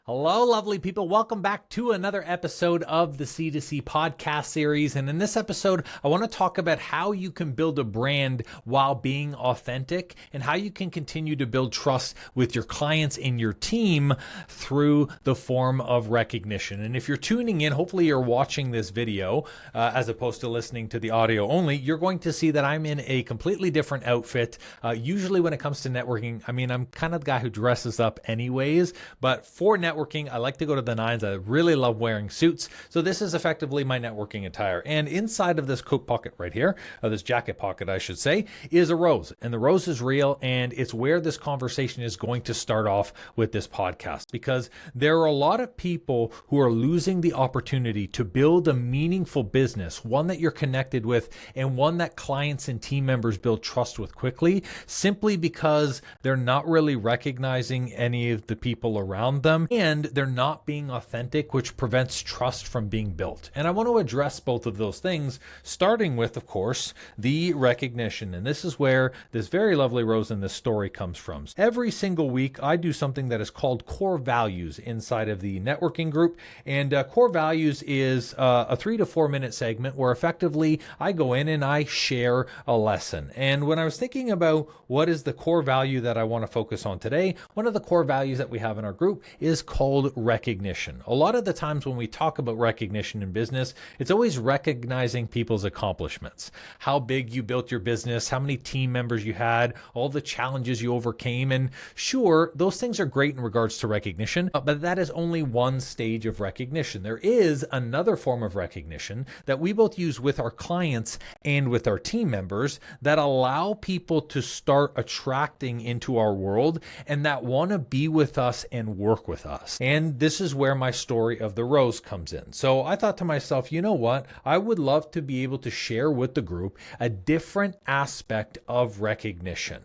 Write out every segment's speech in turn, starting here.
Hello, lovely people. Welcome back to another episode of the C2C Podcast series. And in this episode, I want to talk about how you can build a brand while being authentic and how you can continue to build trust with your clients and your team through the form of recognition. And if you're tuning in, hopefully you're watching this video as opposed to listening to the audio only, you're going to see that I'm in a completely different outfit. Usually when it comes to networking, I'm kind of the guy who dresses up anyways, but for networking, I like to go to the nines. I really love wearing suits. So this is effectively my networking attire. And inside of this coat pocket right here, or this jacket pocket, I should say, is a rose. And the rose is real. And it's where this conversation is going to start off with this podcast, because there are a lot of people who are losing the opportunity to build a meaningful business, one that you're connected with and one that clients and team members build trust with quickly, simply because they're not really recognizing any of the people around them. And they're not being authentic, which prevents trust from being built. And I want to address both of those things, starting with, of course, the recognition. And this is where this very lovely rose in this story comes from. Every single week, I do something that is called core values inside of the networking group. And core values is a 3 to 4 minute segment where effectively I go in and I share a lesson. And when I was thinking about what is the core value that I want to focus on today, one of the core values that we have in our group is called recognition. A lot of the times when we talk about recognition in business, it's always recognizing people's accomplishments, how big you built your business, how many team members you had, all the challenges you overcame. And sure, those things are great in regards to recognition, but that is only one stage of recognition. There is another form of recognition that we both use with our clients and with our team members that allow people to start attracting into our world and that want to be with us and work with us. And this is where my story of the rose comes in. So I thought to myself, you know what? I would love to be able to share with the group a different aspect of recognition.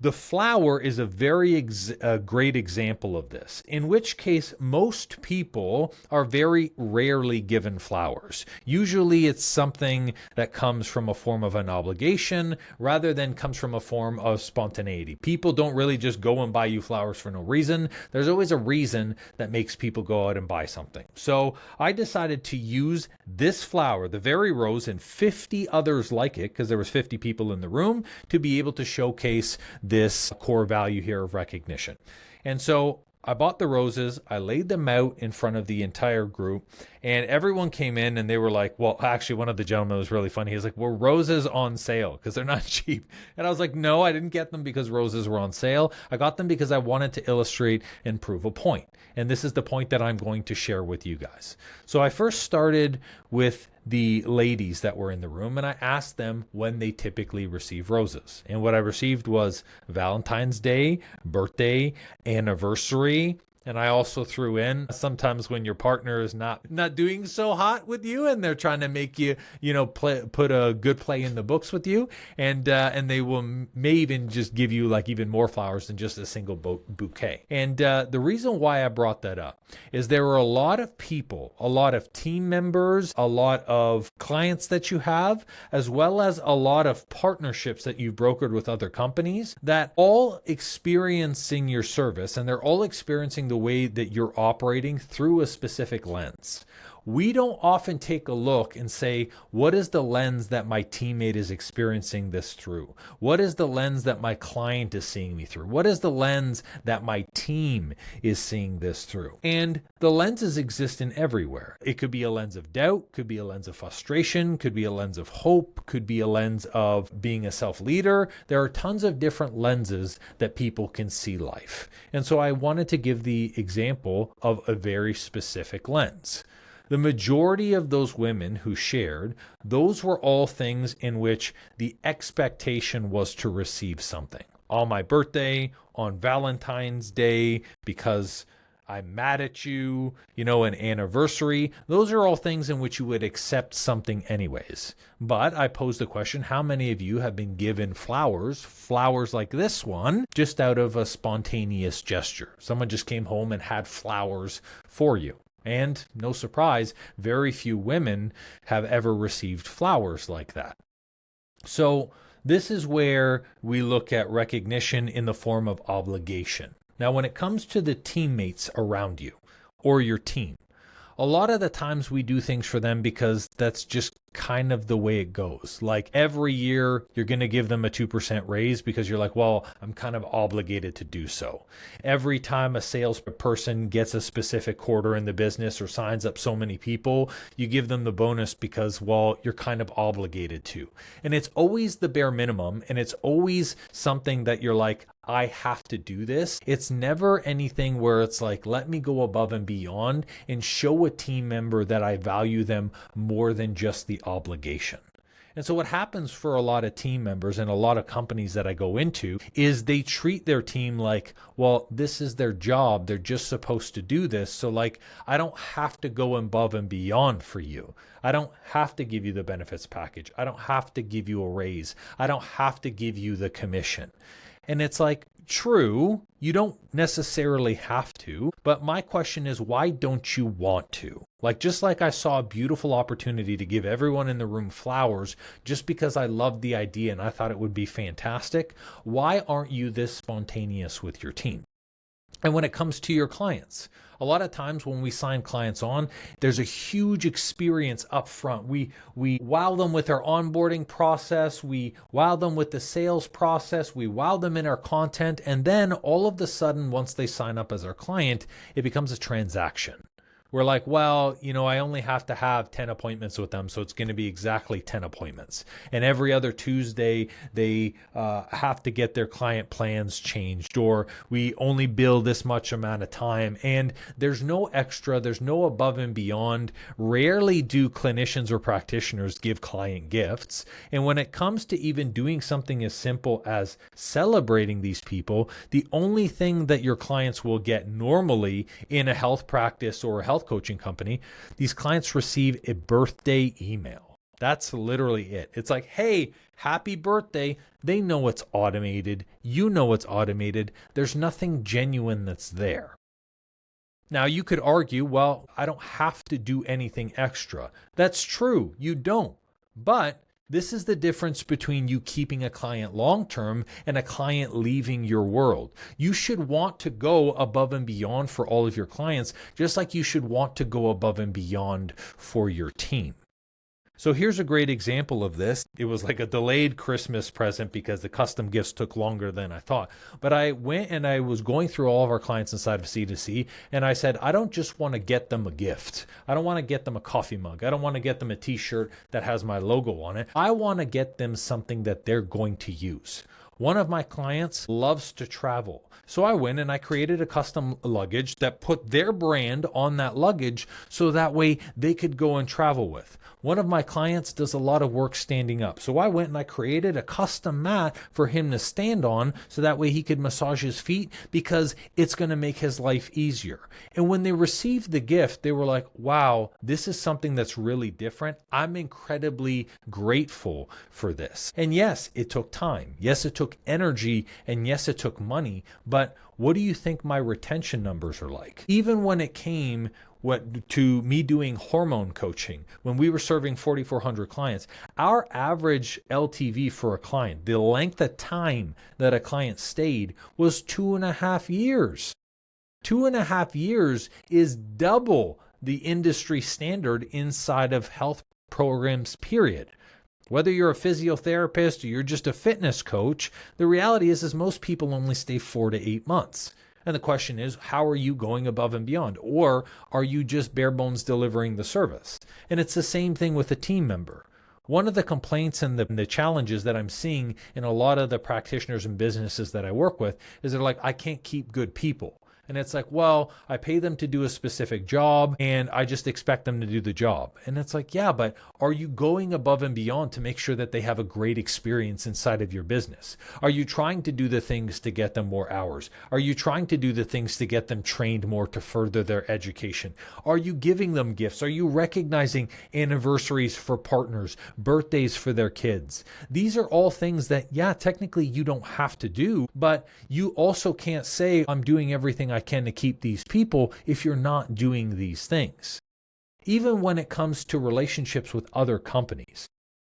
The flower is a very great example of this, in which case most people are very rarely given flowers. Usually it's something that comes from a form of an obligation rather than comes from a form of spontaneity. People don't really just go and buy you flowers for no reason. There's always a reason that makes people go out and buy something. So I decided to use this flower, the very rose, and 50 others like it, because there was 50 people in the room, to be able to showcase this core value here of recognition. And so I bought the roses, I laid them out in front of the entire group, and everyone came in and they were like, well, actually one of the gentlemen was really funny. He was like, well, roses on sale because they're not cheap. And I was like, no, I didn't get them because roses were on sale. I got them because I wanted to illustrate and prove a point. And this is the point that I'm going to share with you guys. So I first started with the ladies that were in the room and I asked them when they typically receive roses. And what I received was Valentine's Day, birthday, anniversary. And I also threw in sometimes when your partner is not doing so hot with you and they're trying to make you, put a good play in the books with you. And they may even just give you like even more flowers than just a single bouquet. And the reason why I brought that up is there were a lot of people, a lot of team members, a lot of clients that you have, as well as a lot of partnerships that you've brokered with other companies that all experiencing your service and they're all experiencing the way that you're operating through a specific lens. We don't often take a look and say, what is the lens that my teammate is experiencing this through? What is the lens that my client is seeing me through? What is the lens that my team is seeing this through? And the lenses exist in everywhere. It could be a lens of doubt, could be a lens of frustration, could be a lens of hope, could be a lens of being a self-leader. There are tons of different lenses that people can see life. And so I wanted to give the example of a very specific lens. The majority of those women who shared, those were all things in which the expectation was to receive something. On my birthday, on Valentine's Day, because I'm mad at you, an anniversary. Those are all things in which you would accept something anyways. But I posed the question, how many of you have been given flowers like this one, just out of a spontaneous gesture? Someone just came home and had flowers for you. And no surprise, very few women have ever received flowers like that. So this is where we look at recognition in the form of obligation. Now, when it comes to the teammates around you or your team, a lot of the times we do things for them because that's just kind of the way it goes. Like every year you're going to give them a 2% raise because you're like, well, I'm kind of obligated to do so. Every time a salesperson gets a specific quarter in the business or signs up so many people, you give them the bonus because, well, you're kind of obligated to. And it's always the bare minimum, and it's always something that you're like, I have to do this. It's never anything where it's like, let me go above and beyond and show a team member that I value them more than just the obligation. And so what happens for a lot of team members and a lot of companies that I go into is they treat their team like, well, this is their job. They're just supposed to do this. So like, I don't have to go above and beyond for you. I don't have to give you the benefits package. I don't have to give you a raise. I don't have to give you the commission. And it's like, true, you don't necessarily have to, but my question is, why don't you want to? Like, just like I saw a beautiful opportunity to give everyone in the room flowers just because I loved the idea and I thought it would be fantastic, why aren't you this spontaneous with your team? And when it comes to your clients, a lot of times when we sign clients on, there's a huge experience up front. We wow them with our onboarding process. We wow them with the sales process. We wow them in our content. And then all of a sudden, once they sign up as our client, it becomes a transaction. We're like, well, I only have to have 10 appointments with them, so it's going to be exactly 10 appointments. And every other Tuesday, they have to get their client plans changed, or we only bill this much amount of time. And there's no extra, there's no above and beyond. Rarely do clinicians or practitioners give client gifts. And when it comes to even doing something as simple as celebrating these people, the only thing that your clients will get normally in a health practice or a health coaching company, these clients receive a birthday email. That's literally it. It's like, hey, happy birthday. They know it's automated. You know it's automated. There's nothing genuine that's there. Now, you could argue, well, I don't have to do anything extra. That's true. You don't. But this is the difference between you keeping a client long-term and a client leaving your world. You should want to go above and beyond for all of your clients, just like you should want to go above and beyond for your team. So here's a great example of this. It was like a delayed Christmas present because the custom gifts took longer than I thought. But I went and I was going through all of our clients inside of C2C, and I said, I don't just want to get them a gift. I don't want to get them a coffee mug. I don't want to get them a t-shirt that has my logo on it. I want to get them something that they're going to use. One of my clients loves to travel. So I went and I created a custom luggage that put their brand on that luggage so that way they could go and travel with. One of my clients does a lot of work standing up. So I went and I created a custom mat for him to stand on so that way he could massage his feet because it's going to make his life easier. And when they received the gift, they were like, wow, this is something that's really different. I'm incredibly grateful for this. And yes, it took time. Yes, it took energy. And yes, it took money. But what do you think my retention numbers are like? Even when it came to me doing hormone coaching, when we were serving 4,400 clients, our average LTV for a client, the length of time that a client stayed, was 2.5 years. 2.5 years is double the industry standard inside of health programs, period. Whether you're a physiotherapist or you're just a fitness coach, the reality is most people only stay 4 to 8 months. And the question is, how are you going above and beyond? Or are you just bare bones delivering the service? And it's the same thing with a team member. One of the complaints and the challenges that I'm seeing in a lot of the practitioners and businesses that I work with is they're like, I can't keep good people. And it's like, well, I pay them to do a specific job and I just expect them to do the job. And it's like, yeah, but are you going above and beyond to make sure that they have a great experience inside of your business? Are you trying to do the things to get them more hours? Are you trying to do the things to get them trained more to further their education? Are you giving them gifts? Are you recognizing anniversaries for partners, birthdays for their kids? These are all things that, yeah, technically you don't have to do, but you also can't say, I'm doing everything I can to keep these people if you're not doing these things. Even when it comes to relationships with other companies.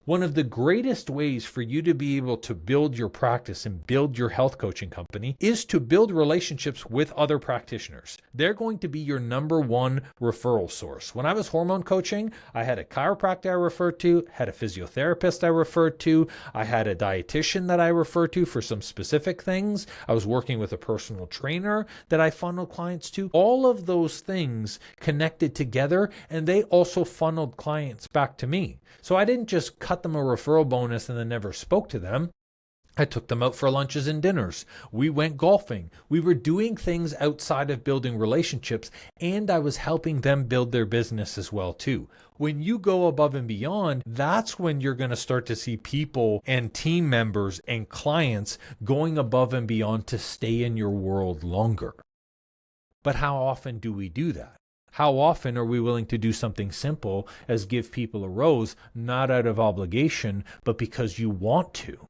One of the greatest ways for you to be able to build your practice and build your health coaching company is to build relationships with other practitioners. They're going to be your number one referral source. When I was hormone coaching, I had a chiropractor I referred to, had a physiotherapist I referred to, I had a dietitian that I referred to for some specific things. I was working with a personal trainer that I funneled clients to. All of those things connected together, and they also funneled clients back to me. So I didn't just cut them a referral bonus and then never spoke to them. I took them out for lunches and dinners. We went golfing. We were doing things outside of building relationships, and I was helping them build their business as well too. When you go above and beyond, that's when you're going to start to see people and team members and clients going above and beyond to stay in your world longer. But how often do we do that? How often are we willing to do something simple as give people a rose, not out of obligation, but because you want to?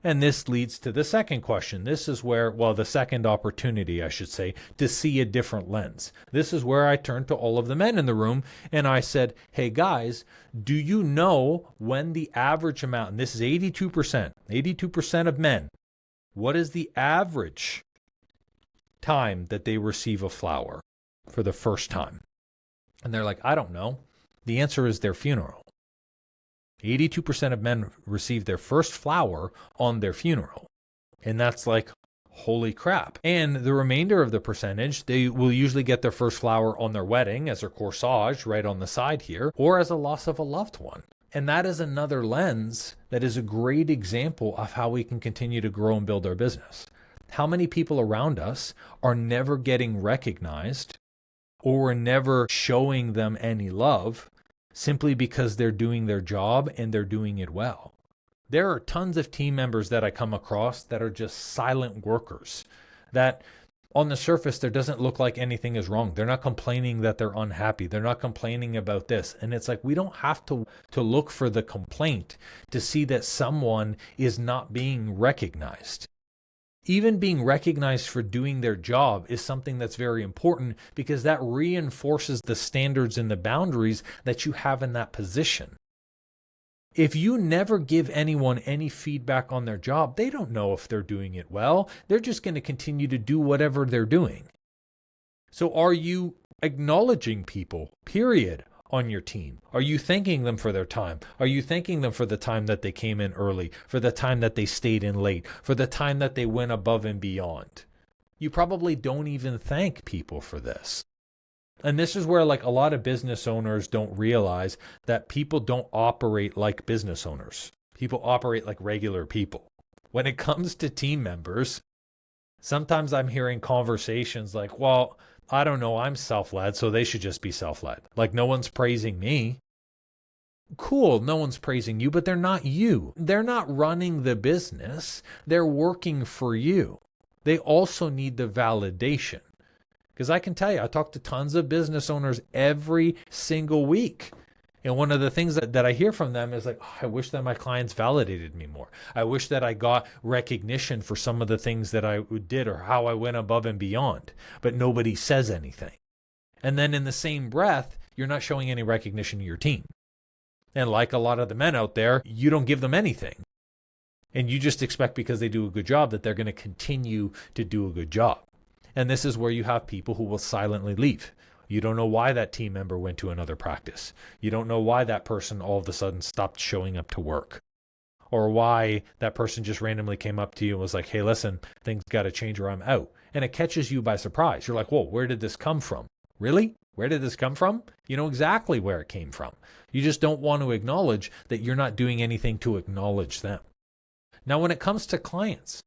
And this leads to the second question. This is where, the second opportunity, I should say, to see a different lens. This is where I turned to all of the men in the room and I said, hey guys, do you know when the average amount, and this is 82% of men, what is the average time that they receive a flower for the first time? And they're like, I don't know. The answer is their funeral. 82% of men receive their first flower on their funeral. And that's like, holy crap. And the remainder of the percentage, they will usually get their first flower on their wedding as their corsage right on the side here, or as a loss of a loved one. And that is another lens that is a great example of how we can continue to grow and build our business. How many people around us are never getting recognized, or we're never showing them any love simply because they're doing their job and they're doing it well? There are tons of team members that I come across that are just silent workers, that on the surface, there doesn't look like anything is wrong. They're not complaining that they're unhappy. They're not complaining about this. And it's like, we don't have to look for the complaint to see that someone is not being recognized. Even being recognized for doing their job is something that's very important, because that reinforces the standards and the boundaries that you have in that position. If you never give anyone any feedback on their job, they don't know if they're doing it well. They're just going to continue to do whatever they're doing. So are you acknowledging people, period, on your team? Are you thanking them for their time? Are you thanking them for the time that they came in early, for the time that they stayed in late, for the time that they went above and beyond? You probably don't even thank people for this. And this is where a lot of business owners don't realize that people don't operate like business owners. People operate like regular people. When it comes to team members, sometimes I'm hearing conversations like, I don't know, I'm self-led, so they should just be self-led. Like, no one's praising me. Cool, no one's praising you, but they're not you. They're not running the business. They're working for you. They also need the validation. Because I can tell you, I talk to tons of business owners every single week. And one of the things that I hear from them is like, I wish that my clients validated me more. I wish that I got recognition for some of the things that I did or how I went above and beyond, but nobody says anything. And then in the same breath, you're not showing any recognition to your team. And like a lot of the men out there, you don't give them anything. And you just expect because they do a good job that they're going to continue to do a good job. And this is where you have people who will silently leave. You don't know why that team member went to another practice. You don't know why that person all of a sudden stopped showing up to work, or why that person just randomly came up to you and was like, hey, listen, things got to change or I'm out. And it catches you by surprise. You're like, whoa, where did this come from? Really? Where did this come from? You know exactly where it came from. You just don't want to acknowledge that you're not doing anything to acknowledge them. Now, when it comes to clients,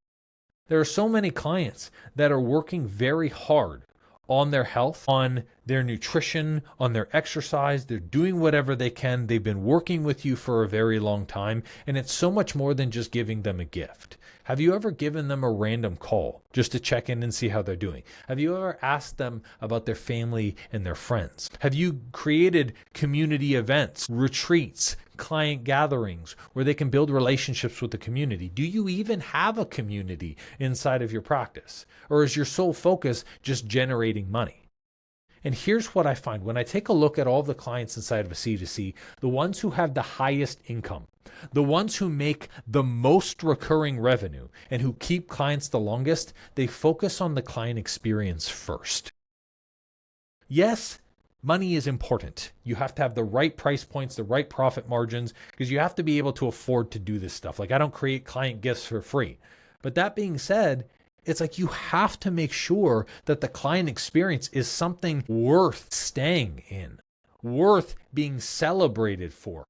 there are so many clients that are working very hard on their health, on their nutrition, on their exercise. They're doing whatever they can. They've been working with you for a very long time, and it's so much more than just giving them a gift. Have you ever given them a random call just to check in and see how they're doing? Have you ever asked them about their family and their friends? Have you created community events, retreats, client gatherings where they can build relationships with the community? Do you even have a community inside of your practice? Or is your sole focus just generating money? And here's what I find. When I take a look at all the clients inside of a C2C, the ones who have the highest income, the ones who make the most recurring revenue and who keep clients the longest, they focus on the client experience first. Yes, money is important. You have to have the right price points, the right profit margins, because you have to be able to afford to do this stuff. Like, I don't create client gifts for free. But that being said, it's like you have to make sure that the client experience is something worth staying in, worth being celebrated for.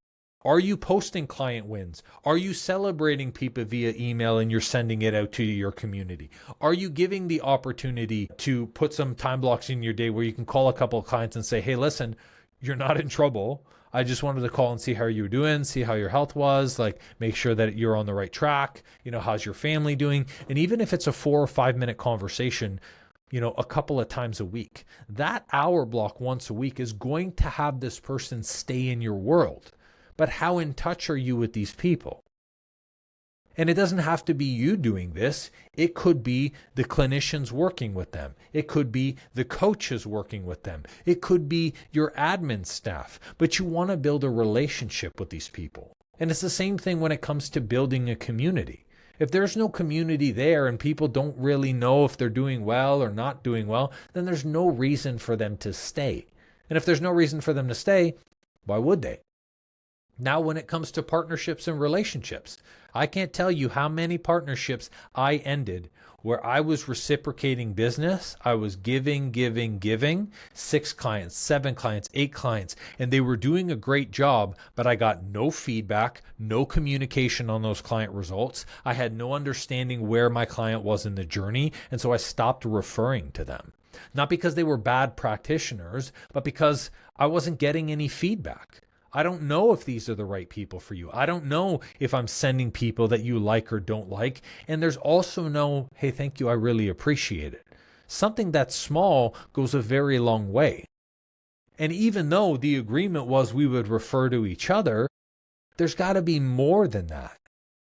Are you posting client wins? Are you celebrating people via email and you're sending it out to your community? Are you giving the opportunity to put some time blocks in your day where you can call a couple of clients and say, hey, listen, you're not in trouble. I just wanted to call and see how you were doing, see how your health was, like make sure that you're on the right track. How's your family doing? And even if it's a 4 or 5 minute conversation, a couple of times a week, that hour block once a week is going to have this person stay in your world. But how in touch are you with these people? And it doesn't have to be you doing this. It could be the clinicians working with them. It could be the coaches working with them. It could be your admin staff. But you want to build a relationship with these people. And it's the same thing when it comes to building a community. If there's no community there and people don't really know if they're doing well or not doing well, then there's no reason for them to stay. And if there's no reason for them to stay, why would they? Now, when it comes to partnerships and relationships, I can't tell you how many partnerships I ended where I was reciprocating business. I was giving, 6 clients, 7 clients, 8 clients, and they were doing a great job, but I got no feedback, no communication on those client results. I had no understanding where my client was in the journey, and so I stopped referring to them. Not because they were bad practitioners, but because I wasn't getting any feedback. I don't know if these are the right people for you. I don't know if I'm sending people that you like or don't like. And there's also no, hey, thank you, I really appreciate it. Something that's small goes a very long way. And even though the agreement was we would refer to each other, there's got to be more than that.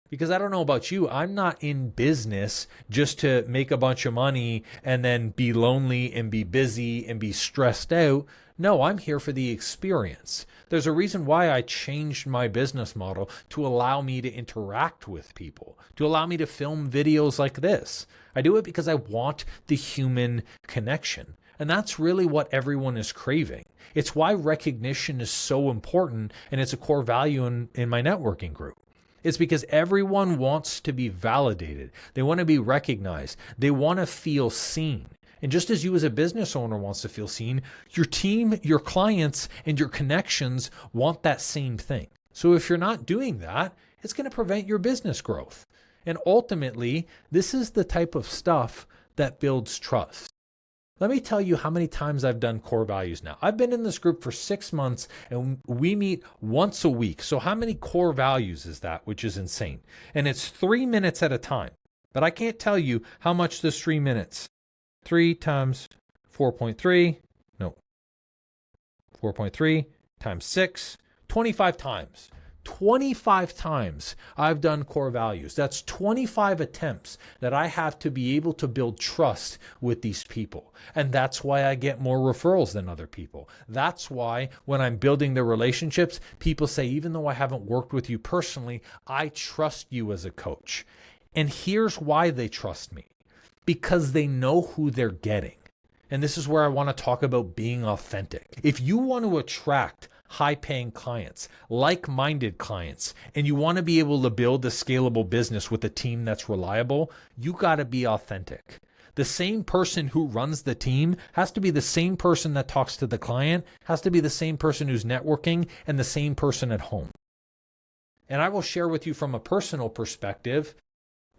Because I don't know about you, I'm not in business just to make a bunch of money and then be lonely and be busy and be stressed out. No, I'm here for the experience. There's a reason why I changed my business model to allow me to interact with people, to allow me to film videos like this. I do it because I want the human connection. And that's really what everyone is craving. It's why recognition is so important, and it's a core value in my networking group. It's because everyone wants to be validated. They want to be recognized. They want to feel seen. And just as you as a business owner wants to feel seen, your team, your clients, and your connections want that same thing. So if you're not doing that, it's going to prevent your business growth. And ultimately, this is the type of stuff that builds trust. Let me tell you how many times I've done core values now. I've been in this group for 6 months and we meet once a week. So how many core values is that? Which is insane. And it's 3 minutes at a time. But I can't tell you how much this 3 minutes. 3 times 4.3, 4.3 times 6, 25 times. 25 times I've done core values. That's 25 attempts that I have to be able to build trust with these people. And that's why I get more referrals than other people. That's why when I'm building the relationships, people say, even though I haven't worked with you personally, I trust you as a coach. And here's why they trust me. Because they know who they're getting. And this is where I want to talk about being authentic. If you want to attract high-paying clients, like-minded clients, and you want to be able to build a scalable business with a team that's reliable, you got to be authentic. The same person who runs the team has to be the same person that talks to the client, has to be the same person who's networking, and the same person at home. And I will share with you from a personal perspective,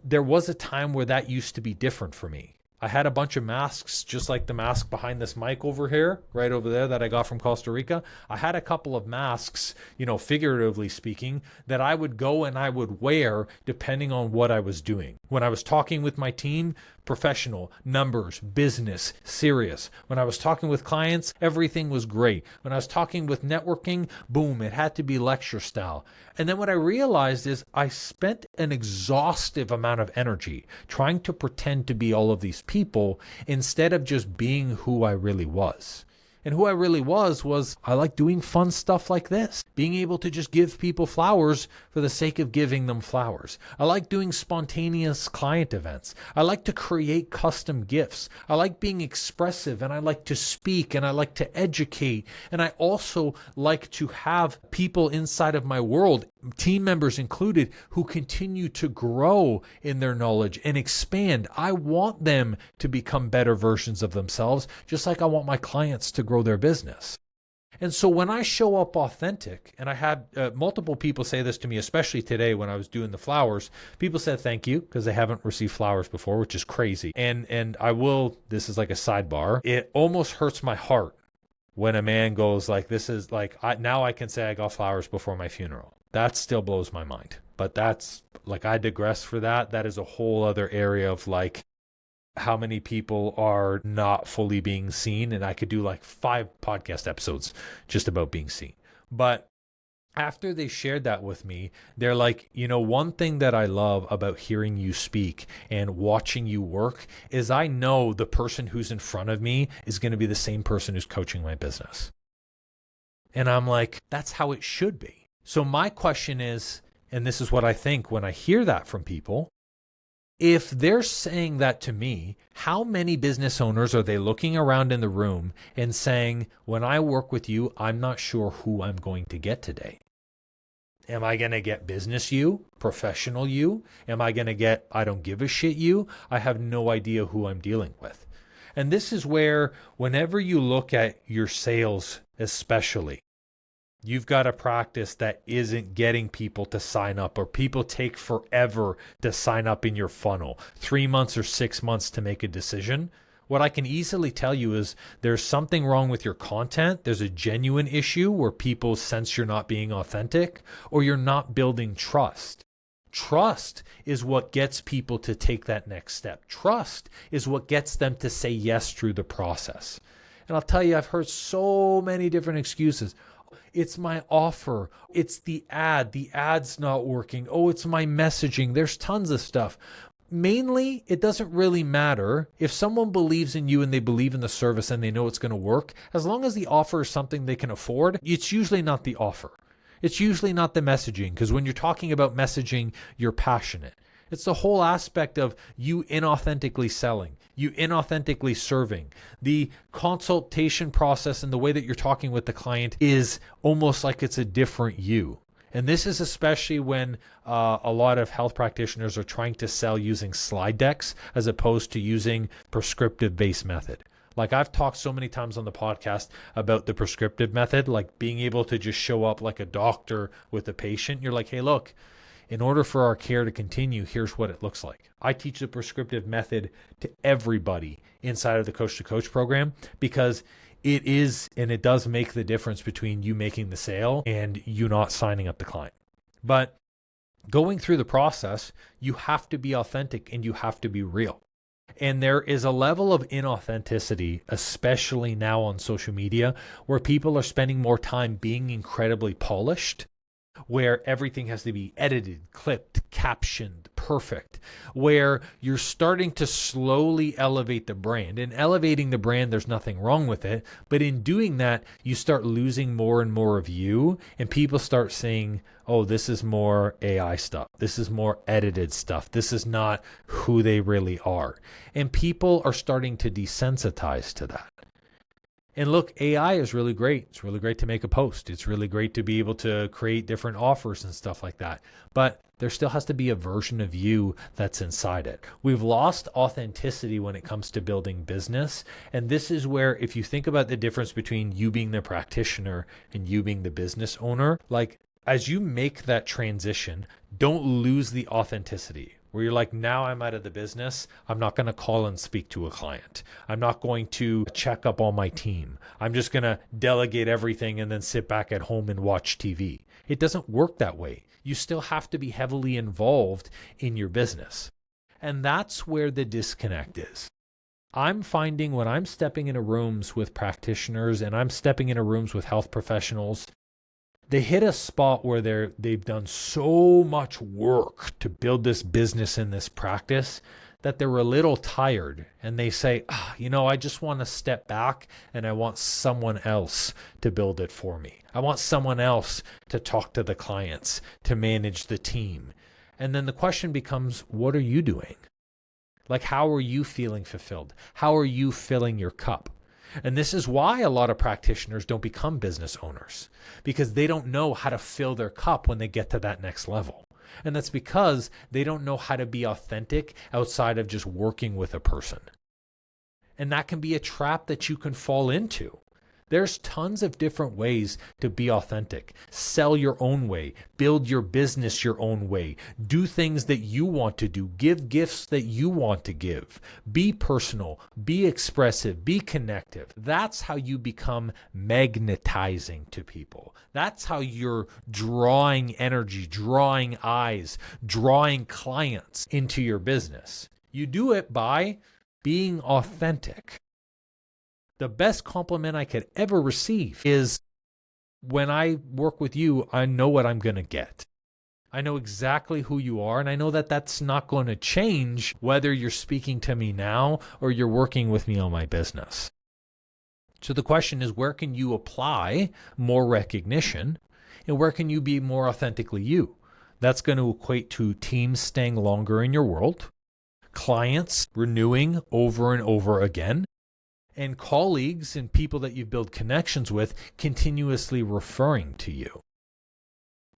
there was a time where that used to be different for me. I had a bunch of masks, just like the mask behind this mic over here, right over there that I got from Costa Rica. I had a couple of masks, figuratively speaking, that I would go and I would wear depending on what I was doing. When I was talking with my team, professional, numbers, business, serious. When I was talking with clients, everything was great. When I was talking with networking, boom, it had to be lecture style. And then what I realized is I spent an exhaustive amount of energy trying to pretend to be all of these people instead of just being who I really was. And who I really was I like doing fun stuff like this, being able to just give people flowers for the sake of giving them flowers. I like doing spontaneous client events. I like to create custom gifts. I like being expressive, and I like to speak, and I like to educate. And I also like to have people inside of my world, team members included, who continue to grow in their knowledge and expand. I want them to become better versions of themselves, just like I want my clients to grow their business. And so when I show up authentic, and I had multiple people say this to me, especially today when I was doing the flowers, people said thank you because they haven't received flowers before, which is crazy. And I will, this is like a sidebar, it almost hurts my heart when a man goes like, this is like, now I can say I got flowers before my funeral. That still blows my mind. But that's like, I digress for that. That is a whole other area of like, how many people are not fully being seen. And I could do like 5 podcast episodes just about being seen. But after they shared that with me, they're like, one thing that I love about hearing you speak and watching you work is I know the person who's in front of me is going to be the same person who's coaching my business. And I'm like, that's how it should be. So my question is, and this is what I think when I hear that from people, if they're saying that to me, how many business owners are they looking around in the room and saying, when I work with you, I'm not sure who I'm going to get today? Am I going to get business you, professional you? Am I going to get I don't give a shit you? I have no idea who I'm dealing with. And this is where whenever you look at your sales, especially, you've got a practice that isn't getting people to sign up, or people take forever to sign up in your funnel, 3 months or 6 months to make a decision. What I can easily tell you is there's something wrong with your content. There's a genuine issue where people sense you're not being authentic, or you're not building trust. Trust is what gets people to take that next step. Trust is what gets them to say yes through the process. And I'll tell you, I've heard so many different excuses. It's my offer. It's the ad. The ad's not working. Oh, it's my messaging. There's tons of stuff. Mainly, it doesn't really matter. If someone believes in you and they believe in the service and they know it's going to work, as long as the offer is something they can afford, it's usually not the offer. It's usually not the messaging, because when you're talking about messaging, you're passionate. It's the whole aspect of you inauthentically selling, you inauthentically serving. The consultation process and the way that you're talking with the client is almost like it's a different you. And this is especially when a lot of health practitioners are trying to sell using slide decks as opposed to using prescriptive-based method. Like I've talked so many times on the podcast about the prescriptive method, like being able to just show up like a doctor with a patient. You're like, hey, look, in order for our care to continue, here's what it looks like. I teach the prescriptive method to everybody inside of the Coach to Coach program, because it is, and it does make the difference between you making the sale and you not signing up the client. But going through the process, you have to be authentic and you have to be real. And there is a level of inauthenticity, especially now on social media, where people are spending more time being incredibly polished, where everything has to be edited, clipped, captioned, perfect, where you're starting to slowly elevate the brand. And elevating the brand, there's nothing wrong with it. But in doing that, you start losing more and more of you, and people start saying, oh, this is more AI stuff. This is more edited stuff. This is not who they really are. And people are starting to desensitize to that. And look, AI is really great. It's really great to make a post. It's really great to be able to create different offers and stuff like that. But there still has to be a version of you that's inside it. We've lost authenticity when it comes to building business. And this is where, if you think about the difference between you being the practitioner and you being the business owner, like as you make that transition, don't lose the authenticity. Where you're like, now I'm out of the business, I'm not going to call and speak to a client. I'm not going to check up on my team. I'm just going to delegate everything and then sit back at home and watch TV. It doesn't work that way. You still have to be heavily involved in your business. And that's where the disconnect is. I'm finding when I'm stepping into rooms with practitioners and I'm stepping into rooms with health professionals, they hit a spot where they've done so much work to build this business and this practice that they're a little tired and they say, I just want to step back and I want someone else to build it for me. I want someone else to talk to the clients, to manage the team. And then the question becomes, what are you doing? Like, how are you feeling fulfilled? How are you filling your cup? And this is why a lot of practitioners don't become business owners, because they don't know how to fill their cup when they get to that next level. And that's because they don't know how to be authentic outside of just working with a person. And that can be a trap that you can fall into. There's tons of different ways to be authentic. Sell your own way. Build your business your own way. Do things that you want to do. Give gifts that you want to give. Be personal. Be expressive. Be connective. That's how you become magnetizing to people. That's how you're drawing energy, drawing eyes, drawing clients into your business. You do it by being authentic. The best compliment I could ever receive is when I work with you, I know what I'm going to get. I know exactly who you are, and I know that that's not going to change whether you're speaking to me now or you're working with me on my business. So the question is, where can you apply more recognition and where can you be more authentically you? That's going to equate to teams staying longer in your world, clients renewing over and over again, and colleagues and people that you build connections with continuously referring to you.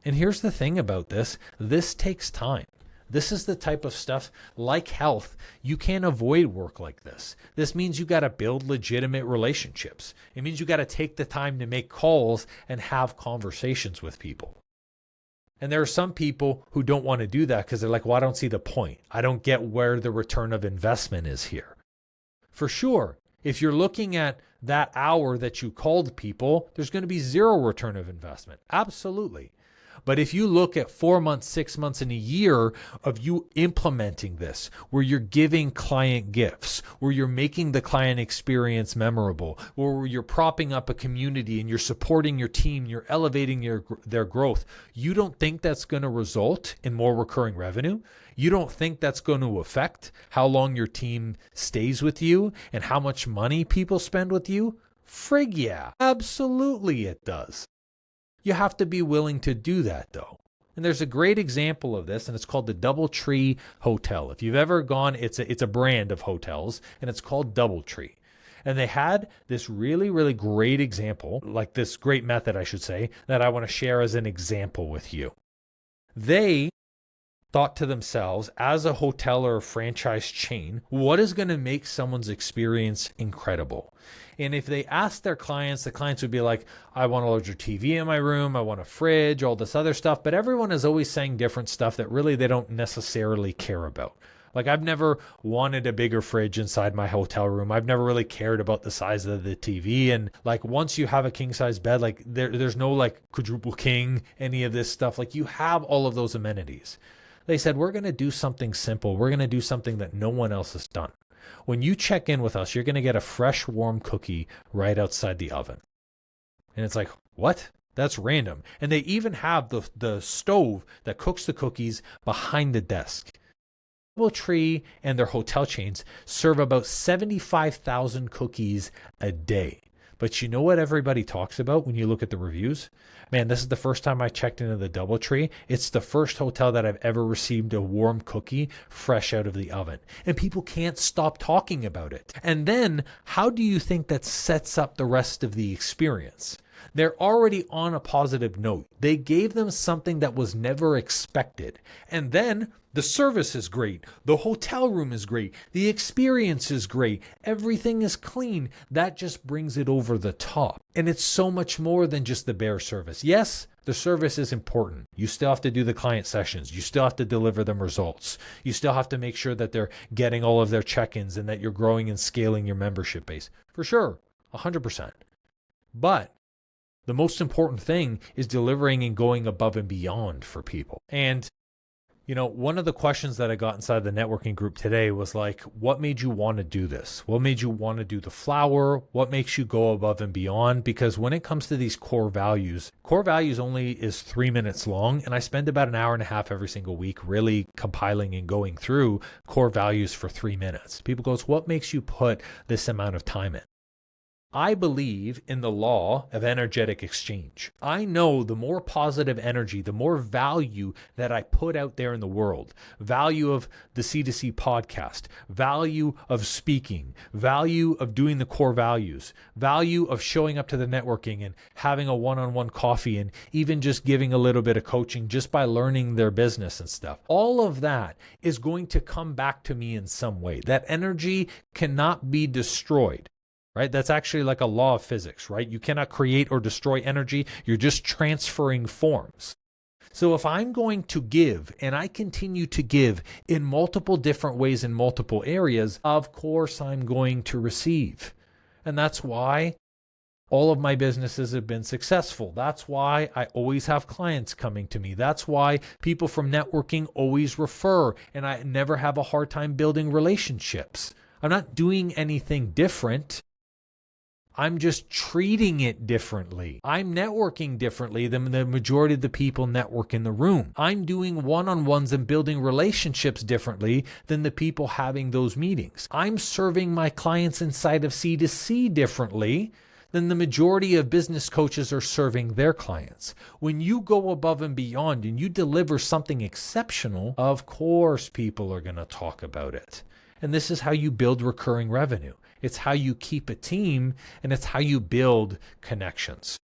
And here's the thing about this takes time. This is the type of stuff, like health, you can't avoid work like this. This means you got to build legitimate relationships. It means you got to take the time to make calls and have conversations with people. And there are some people who don't want to do that because they're like, well, I don't see the point. I don't get where the return of investment is here. For sure, if you're looking at that hour that you called people, there's going to be zero return of investment. Absolutely. But if you look at 4 months, 6 months, and a year of you implementing this, where you're giving client gifts, where you're making the client experience memorable, where you're propping up a community and you're supporting your team, you're elevating their growth, you don't think that's going to result in more recurring revenue? You don't think that's going to affect how long your team stays with you and how much money people spend with you? Frig yeah, absolutely it does. You have to be willing to do that though. And there's a great example of this, and it's called the DoubleTree Hotel. If you've ever gone, it's a brand of hotels, and it's called DoubleTree. And they had this really, really great example, like this great method, I should say, that I want to share as an example with you. They thought to themselves, as a hotel or a franchise chain, what is going to make someone's experience incredible? And if they asked their clients, the clients would be like, I want a larger TV in my room, I want a fridge, all this other stuff. But everyone is always saying different stuff that really they don't necessarily care about. Like, I've never wanted a bigger fridge inside my hotel room. I've never really cared about the size of the TV. And like, once you have a king size bed, like there's no like quadruple king, any of this stuff. Like, you have all of those amenities. They said, we're going to do something simple. We're going to do something that no one else has done. When you check in with us, you're going to get a fresh, warm cookie right outside the oven. And it's like, what? That's random. And they even have the stove that cooks the cookies behind the desk. DoubleTree and their hotel chains serve about 75,000 cookies a day. But you know what everybody talks about when you look at the reviews? Man, this is the first time I checked into the DoubleTree. It's the first hotel that I've ever received a warm cookie fresh out of the oven. And people can't stop talking about it. And then how do you think that sets up the rest of the experience? They're already on a positive note. They gave them something that was never expected. And then the service is great. The hotel room is great. The experience is great. Everything is clean. That just brings it over the top. And it's so much more than just the bare service. Yes, the service is important. You still have to do the client sessions. You still have to deliver them results. You still have to make sure that they're getting all of their check-ins and that you're growing and scaling your membership base. For sure, 100%. But the most important thing is delivering and going above and beyond for people. And One of the questions that I got inside the networking group today was like, what made you want to do this? What made you want to do the flower? What makes you go above and beyond? Because when it comes to these core values only is 3 minutes long. And I spend about an hour and a half every single week really compiling and going through core values for 3 minutes. People go, what makes you put this amount of time in? I believe in the law of energetic exchange. I know the more positive energy, the more value that I put out there in the world, value of the C2C podcast, value of speaking, value of doing the core values, value of showing up to the networking and having a one-on-one coffee and even just giving a little bit of coaching just by learning their business and stuff. All of that is going to come back to me in some way. That energy cannot be destroyed. Right? That's actually like a law of physics, right? You cannot create or destroy energy. You're just transferring forms. So if I'm going to give and I continue to give in multiple different ways in multiple areas, of course I'm going to receive. And that's why all of my businesses have been successful. That's why I always have clients coming to me. That's why people from networking always refer, and I never have a hard time building relationships. I'm not doing anything different. I'm just treating it differently. I'm networking differently than the majority of the people network in the room. I'm doing one-on-ones and building relationships differently than the people having those meetings. I'm serving my clients inside of C2C differently than the majority of business coaches are serving their clients. When you go above and beyond and you deliver something exceptional, of course people are going to talk about it. And this is how you build recurring revenue. It's how you keep a team, and it's how you build connections.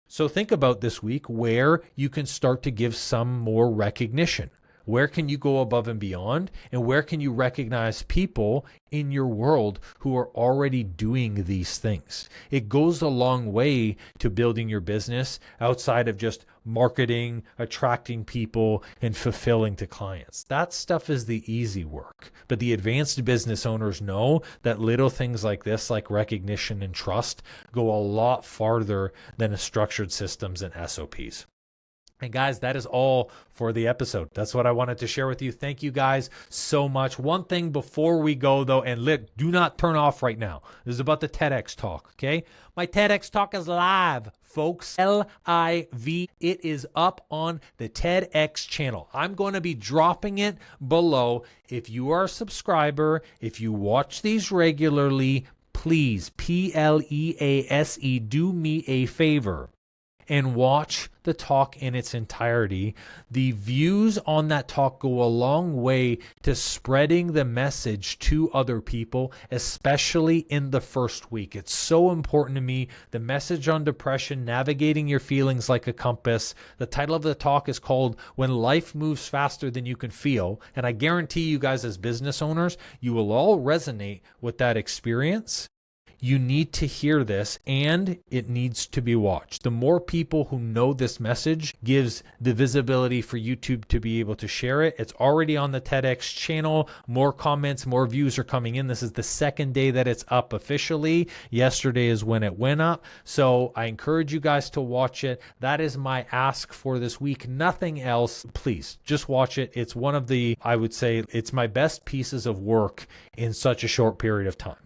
So think about this week where you can start to give some more recognition. Where can you go above and beyond? And where can you recognize people in your world who are already doing these things? It goes a long way to building your business outside of just marketing, attracting people, and fulfilling to clients. That stuff is the easy work. But the advanced business owners know that little things like this, like recognition and trust, go a lot farther than structured systems and SOPs. And guys, that is all for the episode. That's what I wanted to share with you. Thank you guys so much. One thing before we go though, and do not turn off right now. This is about the TEDx talk, okay? My TEDx talk is live, folks. Live. It is up on the TEDx channel. I'm going to be dropping it below. If you are a subscriber, if you watch these regularly, please, PLEASE, do me a favor and watch the talk in its entirety. The views on that talk go a long way to spreading the message to other people, especially in the first week. It's so important to me. The message on depression, navigating your feelings like a compass. The title of the talk is called When Life Moves Faster Than You Can Feel. And I guarantee you guys as business owners, you will all resonate with that experience. You need to hear this, and it needs to be watched. The more people who know this message gives the visibility for YouTube to be able to share it. It's already on the TEDx channel. More comments, more views are coming in. This is the second day that it's up officially. Yesterday is when it went up. So I encourage you guys to watch it. That is my ask for this week. Nothing else. Please just watch it. It's one of the, I would say, it's my best pieces of work in such a short period of time.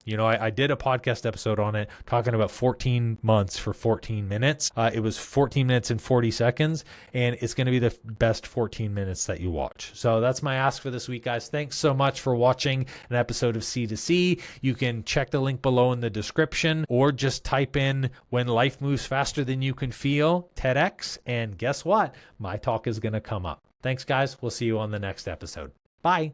You know, I did a podcast episode on it talking about 14 months for 14 minutes. It was 14 minutes and 40 seconds, and it's going to be the best 14 minutes that you watch. So that's my ask for this week, guys. Thanks so much for watching an episode of C2C. You can check the link below in the description or just type in When Life Moves Faster Than You Can Feel, TEDx, and guess what? My talk is going to come up. Thanks, guys. We'll see you on the next episode. Bye.